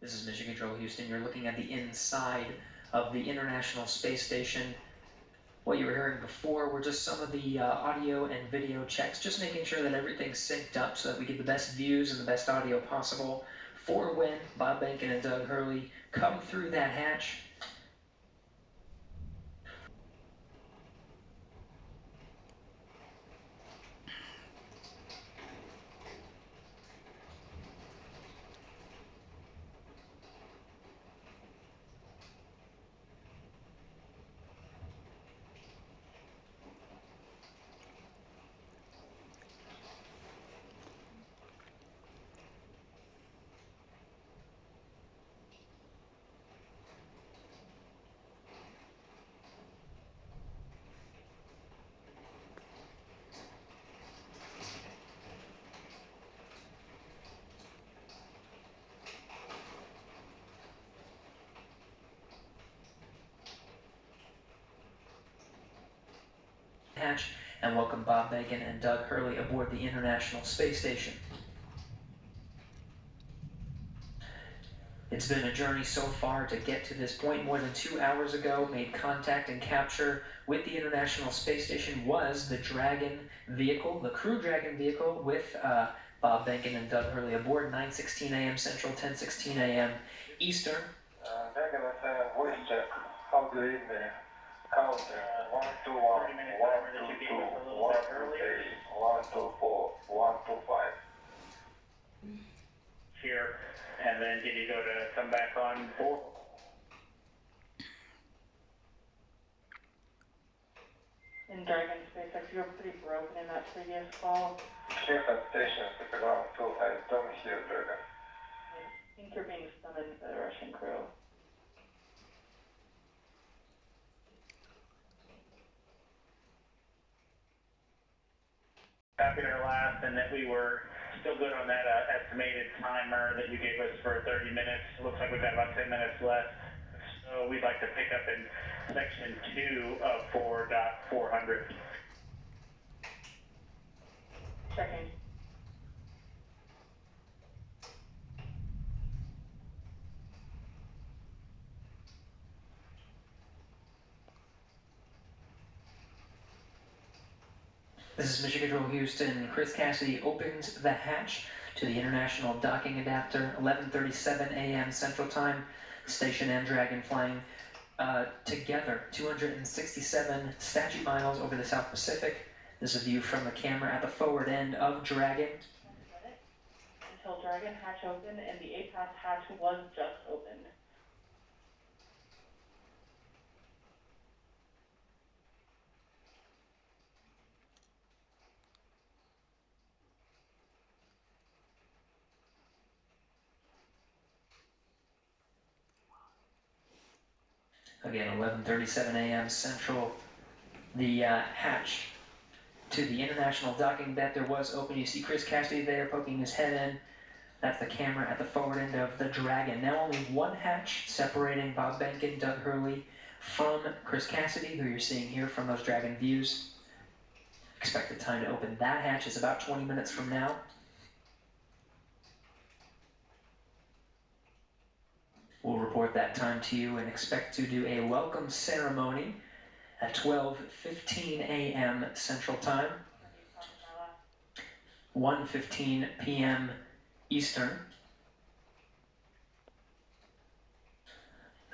This is Mission Control Houston. You're looking at the inside of the International Space Station. What you were hearing before were just some of the audio and video checks, just making sure that everything's synced up so that we get the best views and the best audio possible for when Bob Behnken and Doug Hurley come through that hatch. Hatch and welcome Bob Behnken and Doug Hurley aboard the International Space Station. It's been a journey so far to get to this point. More than 2 hours ago, made contact and capture with the International Space Station was the Dragon vehicle, the Crew Dragon vehicle with Bob Behnken and Doug Hurley aboard, 9:16 a.m. Central, 10:16 a.m. Eastern. Dragon voice check. How's the evening? Count 1, 2, 1, 1, 2, 2, 1, 2, 3, 1, 2, 4, 1, 2, 5. Here, and then did you go to come back on board? In Dragon SpaceX, you were pretty broken in that previous call. Check at station, stick around 2, I don't hear Dragon. I think you're being summoned by the Russian crew. After our last, and that we were still good on that estimated timer that you gave us for 30 minutes. Looks like we've got about 10 minutes left. So we'd like to pick up in section 2 of 4.400. Checking. This is Mission Control Houston. Chris Cassidy opens the hatch to the International Docking Adapter, 11:37 a.m. Central Time. Station and Dragon flying together, 267 statute miles over the South Pacific. This is a view from the camera at the forward end of Dragon. Until Dragon hatch opened, and the APAS hatch was just opened. Again, 11:37 a.m. Central. The hatch to the International Docking Adapter was open. You see Chris Cassidy there poking his head in. That's the camera at the forward end of the Dragon. Now only one hatch separating Bob Behnken, Doug Hurley from Chris Cassidy, who you're seeing here from those Dragon views. Expected time to open that hatch is about 20 minutes from now. We'll report that time to you and expect to do a welcome ceremony at 12:15 a.m. Central Time, 1:15 p.m. Eastern.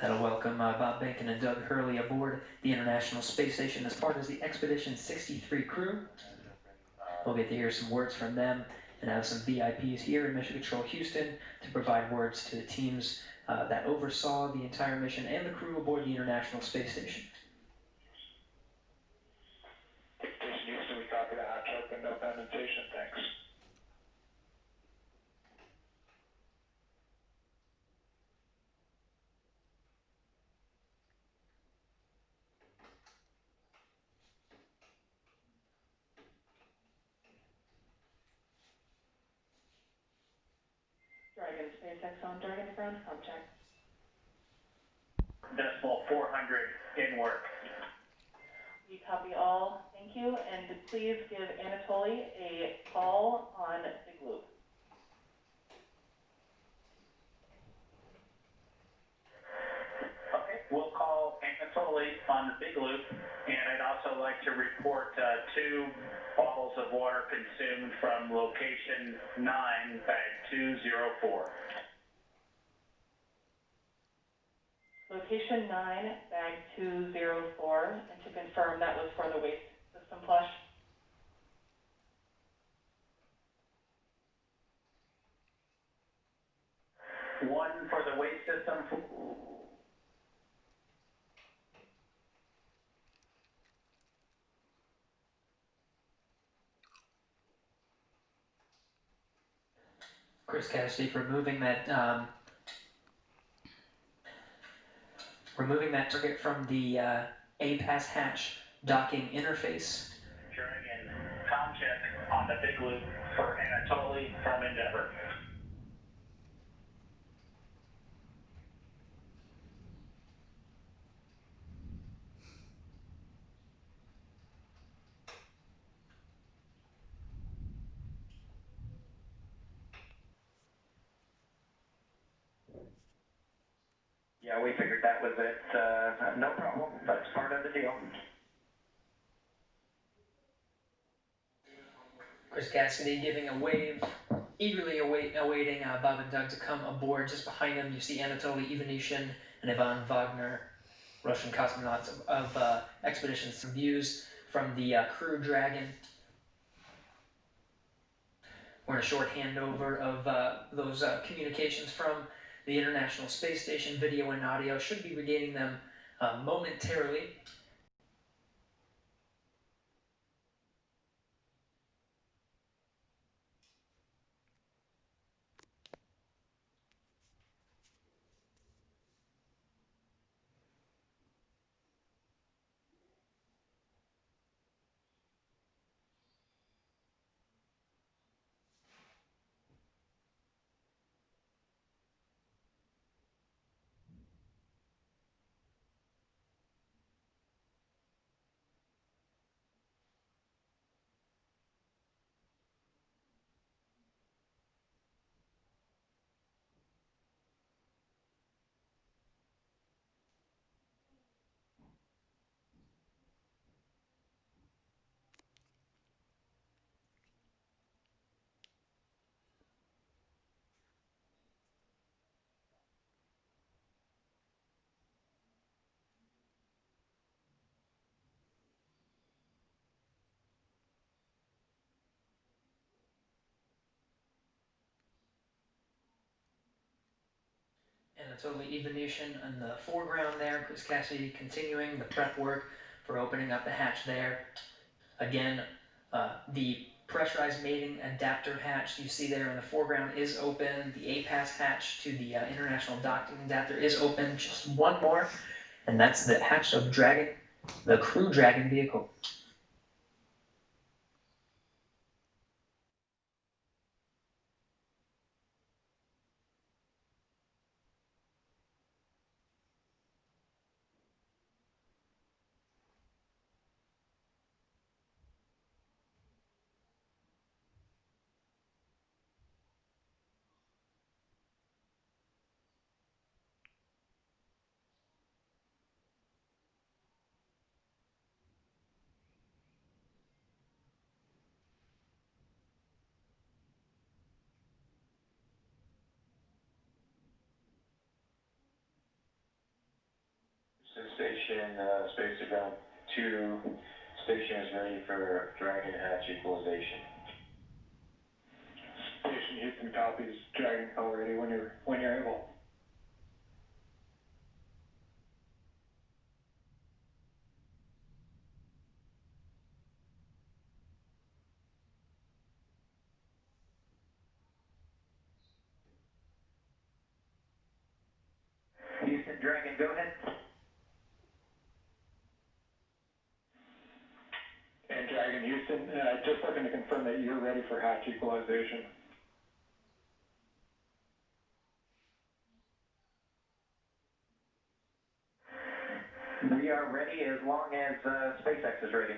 That'll welcome Bob Behnken and Doug Hurley aboard the International Space Station as part of the Expedition 63 crew. We'll get to hear some words from them and have some VIPs here in Mission Control Houston to provide words to the teams that oversaw the entire mission and the crew aboard the International Space Station. Station Houston, we copy the hatch open, no penetration, thanks. Dragon SpaceX on Dragon ground, check. Decimal 400 in work. We copy all, thank you, and please give Anatoly a call on Big Loop. Anatoly on the big loop, and I'd also like to report 2 bottles of water consumed from location 9, bag 204. Location 9, bag 204, and to confirm that was for the waste system flush. One for the waste system. Chris Cassidy removing that target from the A-pass hatch docking interface. Dragon, com check on the big loop for Anatoly from Endeavor. Yeah, we figured that was it. No problem. That's part of the deal. Chris Cassidy giving a wave, eagerly awaiting Bob and Doug to come aboard. Just behind them, you see Anatoly Ivanishyn and Ivan Wagner, Russian cosmonauts of expeditions. Some views from the Crew Dragon. We're in a short handover of those communications from the International Space Station. Video and audio should be regaining them momentarily. Anatoly Ivanishyn in the foreground there. Chris Cassidy continuing the prep work for opening up the hatch there. Again, the pressurized mating adapter hatch you see there in the foreground is open. The A-pass hatch to the international docking adapter is open. Just one more, and that's the hatch of Dragon, the Crew Dragon vehicle. Station, Space Ground 2, station is ready for Dragon hatch equalization. Station Houston copies. Dragon call ready when you're able. Houston Dragon, go ahead. And Dragon Houston, just looking to confirm that you're ready for hatch equalization. We are ready as long as SpaceX is ready.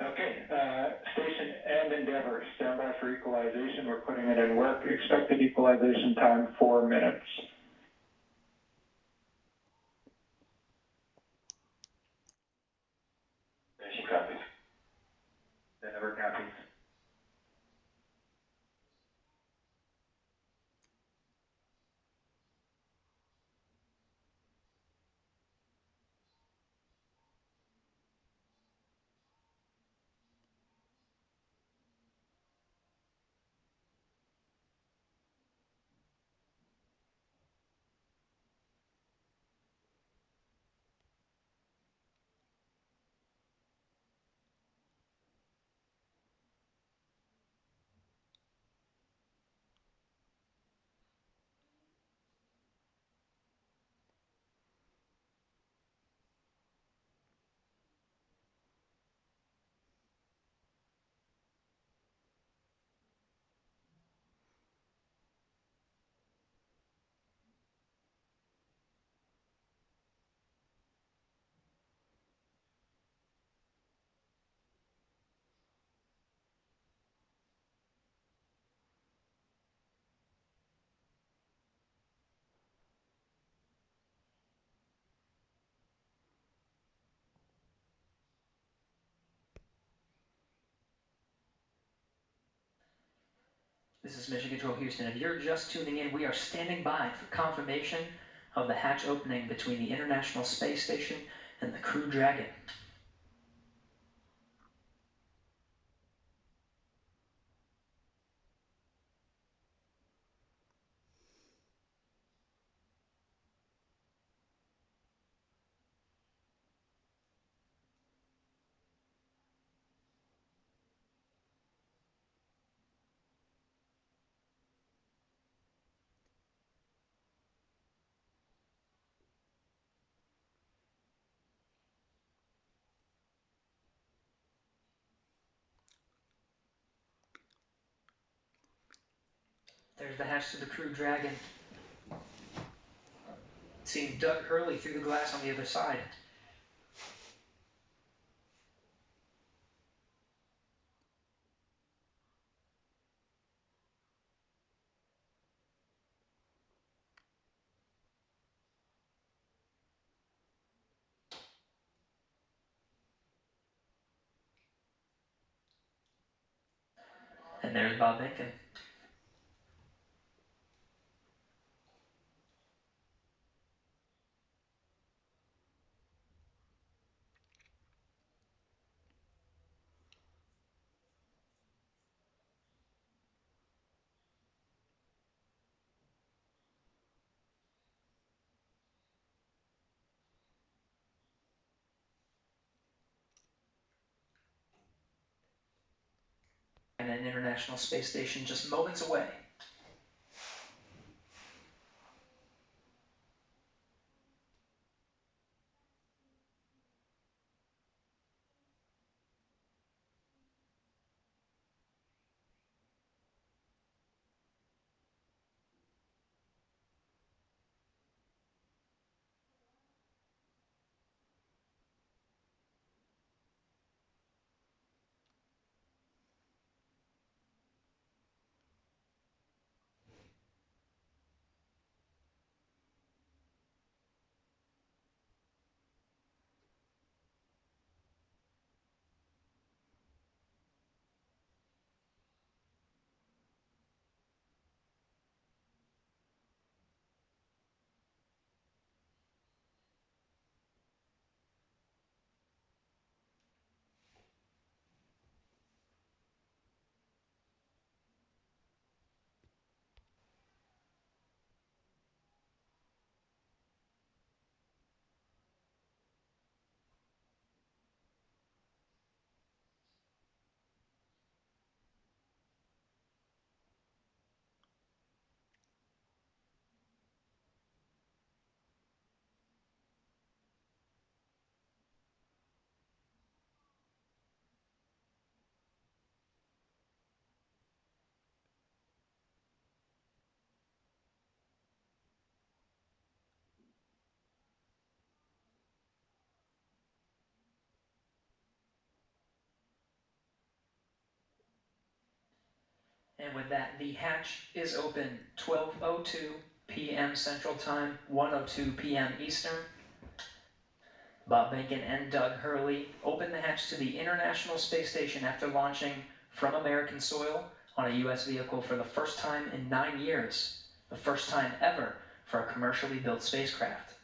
Okay, Station and Endeavour, stand by for equalization. We're putting it in work. Expected equalization time, 4 minutes. Station copies. Endeavour copies. This is Mission Control Houston. If you're just tuning in, we are standing by for confirmation of the hatch opening between the International Space Station and the Crew Dragon. There's the hatch to the Crew Dragon. Seeing Doug Hurley through the glass on the other side. And there's Bob Bacon. And an International Space Station just moments away. And with that, the hatch is open 12:02 p.m. Central Time, 1:02 p.m. Eastern. Bob Behnken and Doug Hurley opened the hatch to the International Space Station after launching from American soil on a U.S. vehicle for the first time in 9 years, the first time ever for a commercially built spacecraft.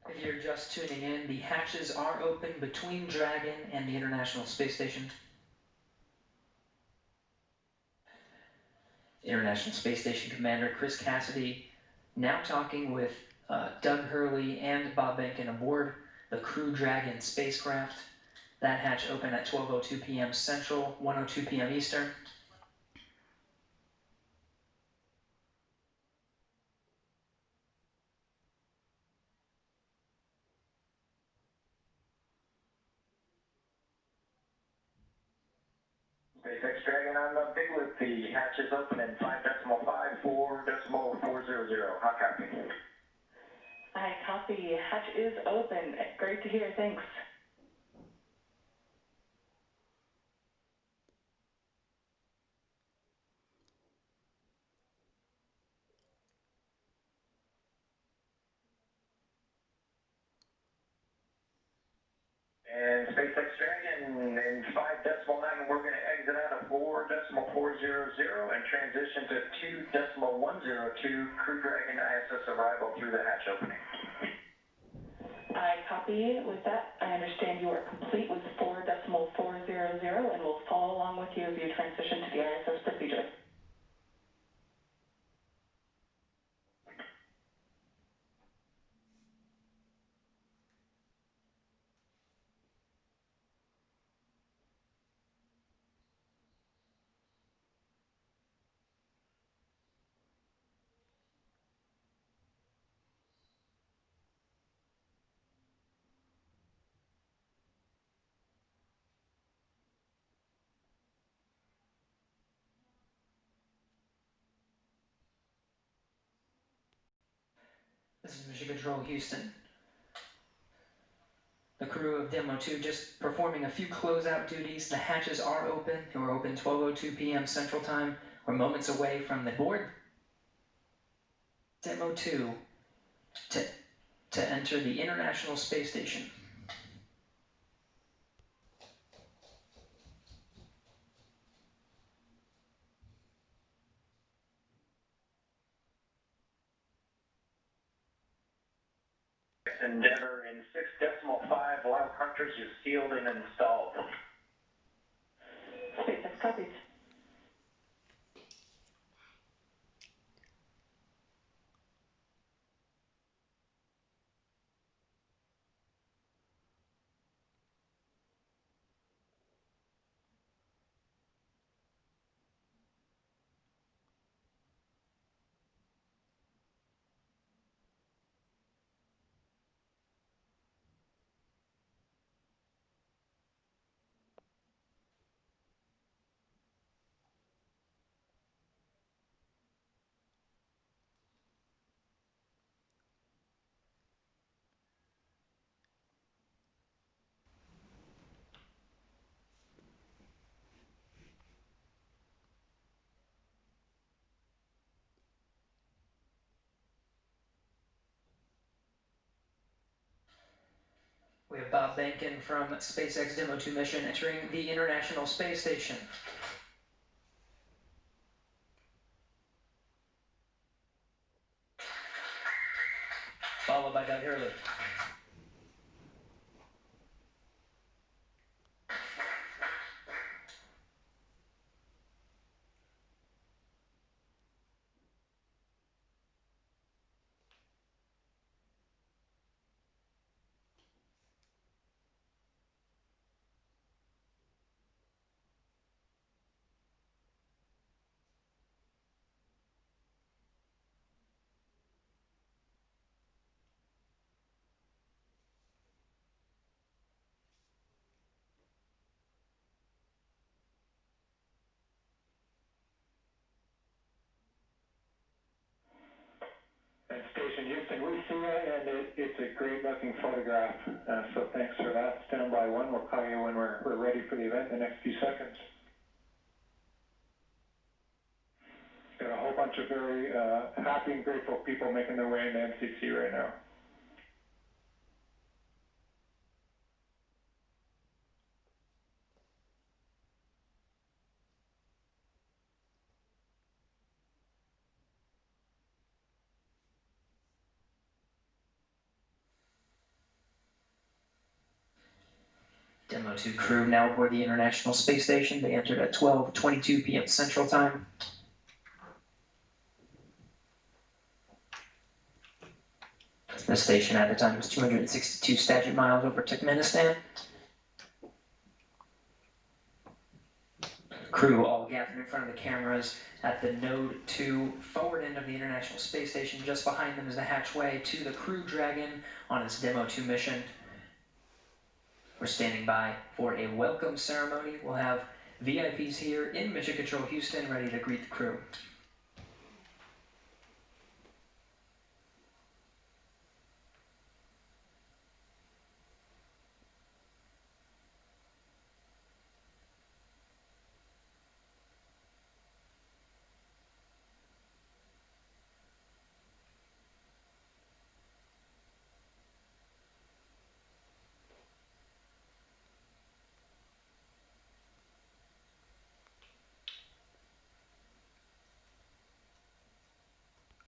If you're just tuning in, the hatches are open between Dragon and the International Space Station. International Space Station Commander Chris Cassidy now talking with Doug Hurley and Bob Behnken aboard the Crew Dragon spacecraft. That hatch opened at 12:02 p.m. Central, 1:02 p.m. Eastern. SpaceX Dragon on the big loop. The hatch is open in 5.5, 4.400. Hot copy. I copy. Hatch is open. Great to hear. Thanks. And SpaceX Dragon in 5.9, we're going to exit out of 4.400 and transition to 2.102 Crew Dragon ISS arrival through the hatch opening. I copy. With that, I understand you are complete with 4.400 and will follow along with you as you transition to the ISS procedure. This is Mission Control Houston. The crew of Demo 2 just performing a few closeout duties. The hatches are open. They were open 12:02 p.m. Central Time. We're moments away from the board. Demo 2 to enter the International Space Station. Endeavor in 6.5, Wild Hunters is sealed and installed. SpaceX copies. We have Bob Bankin from SpaceX Demo 2 mission entering the International Space Station. Followed by Doug Hurley. And Station Houston, we see you, and it's a great looking photograph, so thanks for that. Standby 1, we'll call you when we're ready for the event in the next few seconds. Got a whole bunch of very happy and grateful people making their way into MCC right now. Demo 2 crew now aboard the International Space Station. They entered at 12:22 p.m. Central Time. The station at the time was 262 statute miles over Turkmenistan. Crew all gathered in front of the cameras at the Node 2 forward end of the International Space Station. Just behind them is the hatchway to the Crew Dragon on its Demo 2 mission. We're standing by for a welcome ceremony. We'll have VIPs here in Mission Control Houston ready to greet the crew.